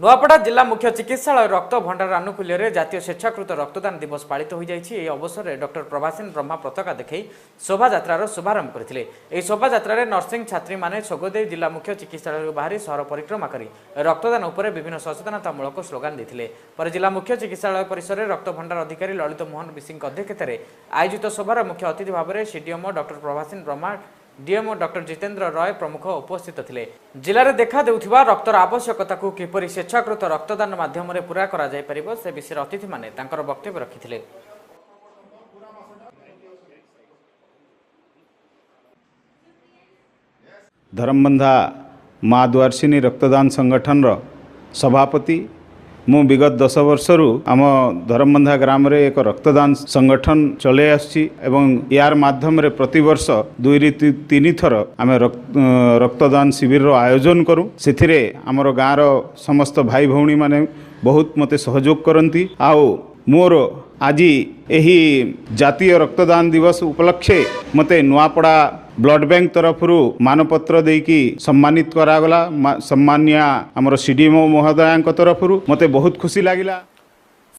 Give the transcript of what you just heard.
नुआपड़ा जिला मुख्य चिकित्सालय रक्त भंडार आनुकूल्य जातीय स्वेच्छाकृत रक्तदान दिवस पालित हो जाए। अवसर में डॉक्टर प्रभासीन ब्रह्मा पताका देखा शोभायात्रार शुभारंभ करते। यह शोभायात्रा नर्सिंग छात्री माने जोगदे जिला मुख्य चिकित्सालय बाहरी सहर परिक्रमा कर रक्तदान उपर विभिन्न सचेतनतामूलक स्लोगान देते। पर जिला मुख्य चिकित्सालय परिसर में रक्त भंडार अधिकारी ललित मोहन विशी अध्यक्षतार आयोजित सभार मुख्य अतिथि भाव में CDMO doctor Prabhasin Brahma, DMO doctor Jitendra Roy प्रमुख उपस्थित थे। जिले में देखा देउथिबा रक्तर आवश्यकता को किपरि स्वेच्छाकृत रक्तदान माध्यम पूरा करा जाय परिबो से विषय अतिथि माने तांकर वक्तव्य रखिथिले। धर्मबंधा माँ द्वारसिनी रक्तदान संगठन सभापति मु विगत 10 वर्षरु आम धर्मबंधा ग्राम रे एक रक्तदान संगठन चले आछि एवं यार माध्यम रे प्रति वर्ष 2-3 थर आम रक्तदान शिविर रो आयोजन करूँ। सेथिरे आमर गाँव समस्त भाई भौणी माने बहुत मते सहयोग करती। आओ मोर आज यही जातीय रक्तदान दिवस उपलक्षे मते नुआपड़ा ब्लड बैंक तरफ मानपत्र देकी सम्मानित करागला। सम्मानिया आमर सीडीएमओ महोदय तरफ मते बहुत खुशी लागिला।